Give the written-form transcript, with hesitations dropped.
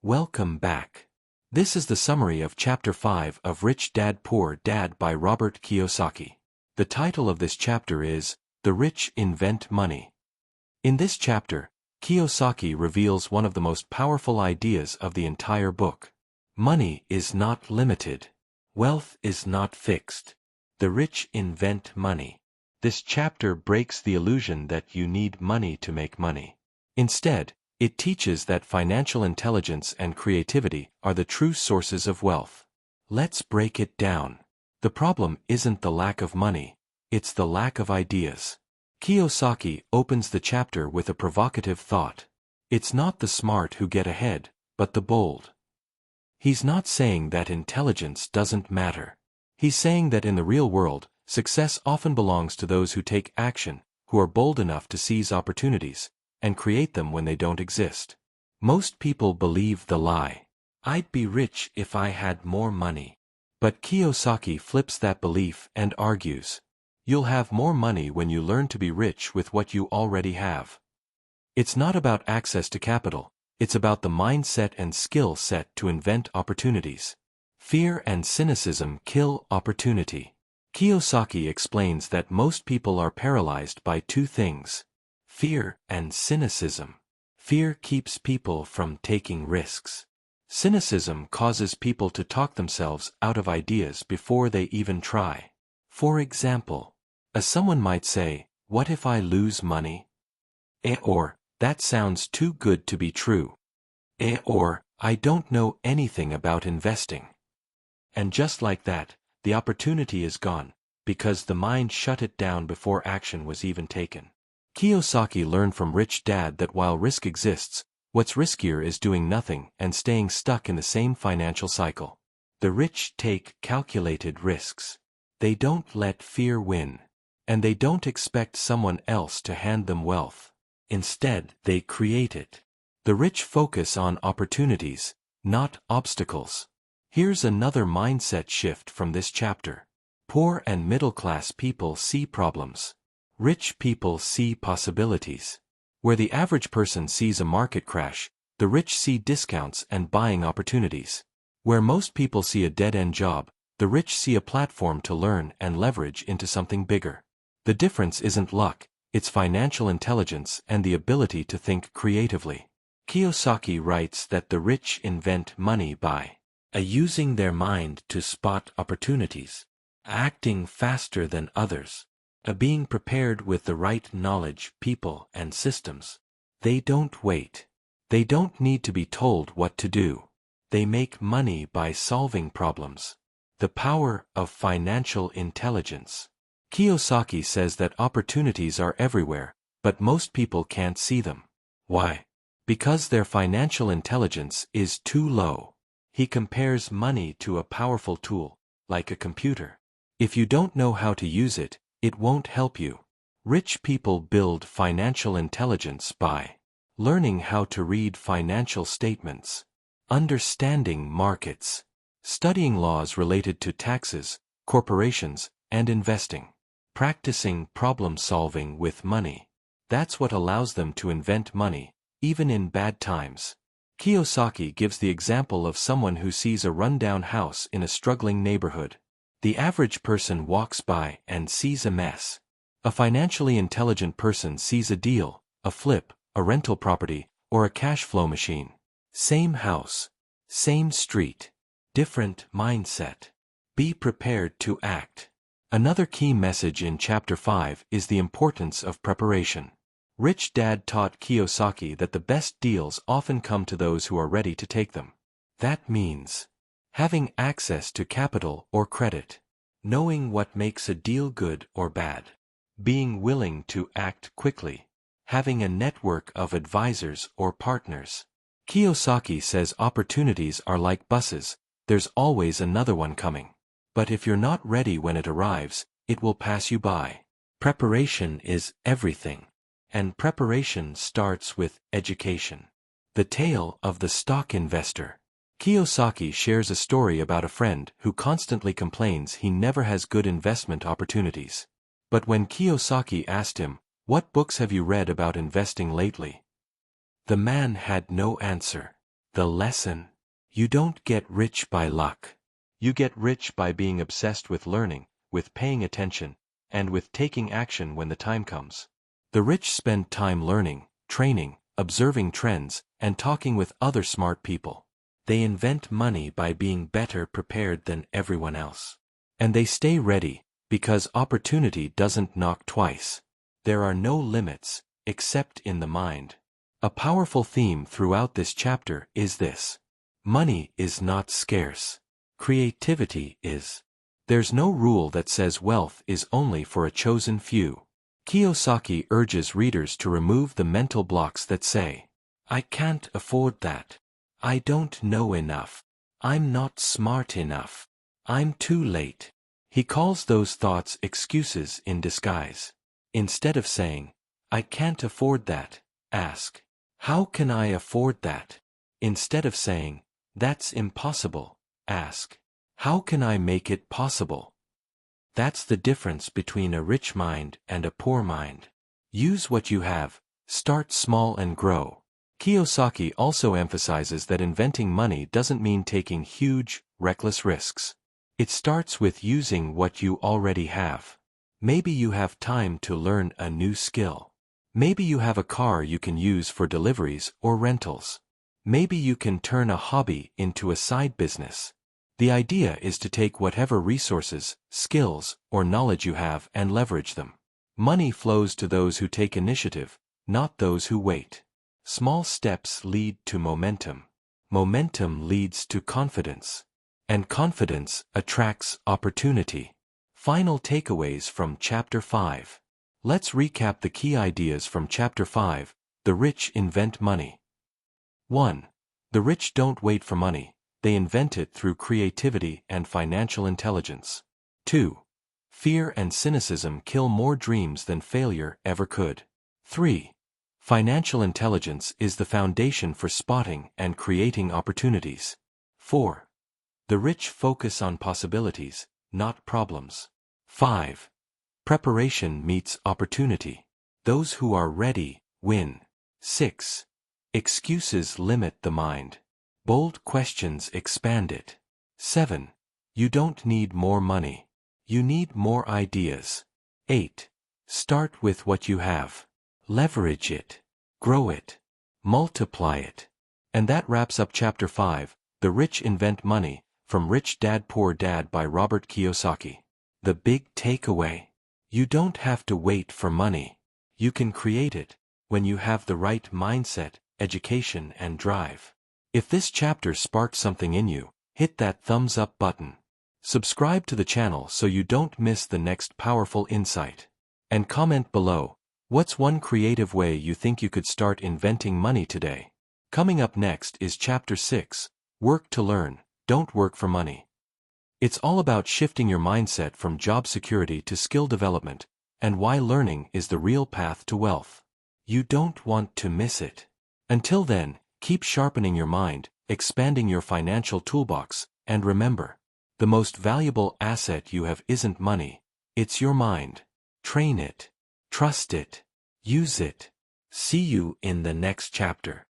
Welcome back. This is the summary of Chapter 5 of Rich Dad Poor Dad by Robert Kiyosaki. The title of this chapter is, The Rich Invent Money. In this chapter, Kiyosaki reveals one of the most powerful ideas of the entire book. Money is not limited. Wealth is not fixed. The rich invent money. This chapter breaks the illusion that you need money to make money. Instead, it teaches that financial intelligence and creativity are the true sources of wealth. Let's break it down. The problem isn't the lack of money, it's the lack of ideas. Kiyosaki opens the chapter with a provocative thought. It's not the smart who get ahead, but the bold. He's not saying that intelligence doesn't matter. He's saying that in the real world, success often belongs to those who take action, who are bold enough to seize opportunities, and create them when they don't exist. Most people believe the lie. I'd be rich if I had more money. But Kiyosaki flips that belief and argues, you'll have more money when you learn to be rich with what you already have. It's not about access to capital, it's about the mindset and skill set to invent opportunities. Fear and cynicism kill opportunity. Kiyosaki explains that most people are paralyzed by two things: fear and cynicism. Fear keeps people from taking risks. Cynicism causes people to talk themselves out of ideas before they even try. For example, someone might say, what if I lose money? Or, that sounds too good to be true. Or, I don't know anything about investing. And just like that, the opportunity is gone, because the mind shut it down before action was even taken. Kiyosaki learned from Rich Dad that while risk exists, what's riskier is doing nothing and staying stuck in the same financial cycle. The rich take calculated risks. They don't let fear win. And they don't expect someone else to hand them wealth. Instead, they create it. The rich focus on opportunities, not obstacles. Here's another mindset shift from this chapter. Poor and middle-class people see problems. Rich people see possibilities. Where the average person sees a market crash, the rich see discounts and buying opportunities. Where most people see a dead-end job, the rich see a platform to learn and leverage into something bigger. The difference isn't luck, it's financial intelligence and the ability to think creatively. Kiyosaki writes that the rich invent money by using their mind to spot opportunities, acting faster than others, being prepared with the right knowledge, people, and systems. They don't wait. They don't need to be told what to do. They make money by solving problems. The power of financial intelligence. Kiyosaki says that opportunities are everywhere, but most people can't see them. Why? Because their financial intelligence is too low. He compares money to a powerful tool, like a computer. If you don't know how to use it, it won't help you. Rich people build financial intelligence by learning how to read financial statements, understanding markets, studying laws related to taxes, corporations, and investing, practicing problem-solving with money. That's what allows them to invent money, even in bad times. Kiyosaki gives the example of someone who sees a rundown house in a struggling neighborhood. The average person walks by and sees a mess. A financially intelligent person sees a deal, a flip, a rental property, or a cash flow machine. Same house, same street, different mindset. Be prepared to act. Another key message in Chapter 5 is the importance of preparation. Rich Dad taught Kiyosaki that the best deals often come to those who are ready to take them. That means having access to capital or credit, knowing what makes a deal good or bad, being willing to act quickly, having a network of advisors or partners. Kiyosaki says opportunities are like buses, there's always another one coming. But if you're not ready when it arrives, it will pass you by. Preparation is everything. And preparation starts with education. The tale of the stock investor. Kiyosaki shares a story about a friend who constantly complains he never has good investment opportunities. But when Kiyosaki asked him, "What books have you read about investing lately?" the man had no answer. The lesson. You don't get rich by luck. You get rich by being obsessed with learning, with paying attention, and with taking action when the time comes. The rich spend time learning, training, observing trends, and talking with other smart people. They invent money by being better prepared than everyone else. And they stay ready, because opportunity doesn't knock twice. There are no limits, except in the mind. A powerful theme throughout this chapter is this. Money is not scarce. Creativity is. There's no rule that says wealth is only for a chosen few. Kiyosaki urges readers to remove the mental blocks that say, I can't afford that. I don't know enough. I'm not smart enough. I'm too late. He calls those thoughts excuses in disguise. Instead of saying, I can't afford that, ask, how can I afford that? Instead of saying, that's impossible, ask, how can I make it possible? That's the difference between a rich mind and a poor mind. Use what you have, start small and grow. Kiyosaki also emphasizes that inventing money doesn't mean taking huge, reckless risks. It starts with using what you already have. Maybe you have time to learn a new skill. Maybe you have a car you can use for deliveries or rentals. Maybe you can turn a hobby into a side business. The idea is to take whatever resources, skills, or knowledge you have and leverage them. Money flows to those who take initiative, not those who wait. Small steps lead to momentum. Momentum leads to confidence. And confidence attracts opportunity. Final takeaways from Chapter 5. Let's recap the key ideas from Chapter 5, The Rich Invent Money. 1. The rich don't wait for money, they invent it through creativity and financial intelligence. 2. Fear and cynicism kill more dreams than failure ever could. 3. Financial intelligence is the foundation for spotting and creating opportunities. 4. The rich focus on possibilities, not problems. 5. Preparation meets opportunity. Those who are ready, win. 6. Excuses limit the mind. Bold questions expand it. 7. You don't need more money. You need more ideas. 8. Start with what you have. Leverage it. Grow it. Multiply it. And that wraps up Chapter 5, The Rich Invent Money, from Rich Dad Poor Dad by Robert Kiyosaki. The big takeaway. You don't have to wait for money. You can create it, when you have the right mindset, education and drive. If this chapter sparked something in you, hit that thumbs up button. Subscribe to the channel so you don't miss the next powerful insight. And comment below, what's one creative way you think you could start inventing money today? Coming up next is Chapter 6, Work to Learn, Don't Work for Money. It's all about shifting your mindset from job security to skill development, and why learning is the real path to wealth. You don't want to miss it. Until then, keep sharpening your mind, expanding your financial toolbox, and remember, the most valuable asset you have isn't money, it's your mind. Train it. Trust it. Use it. See you in the next chapter.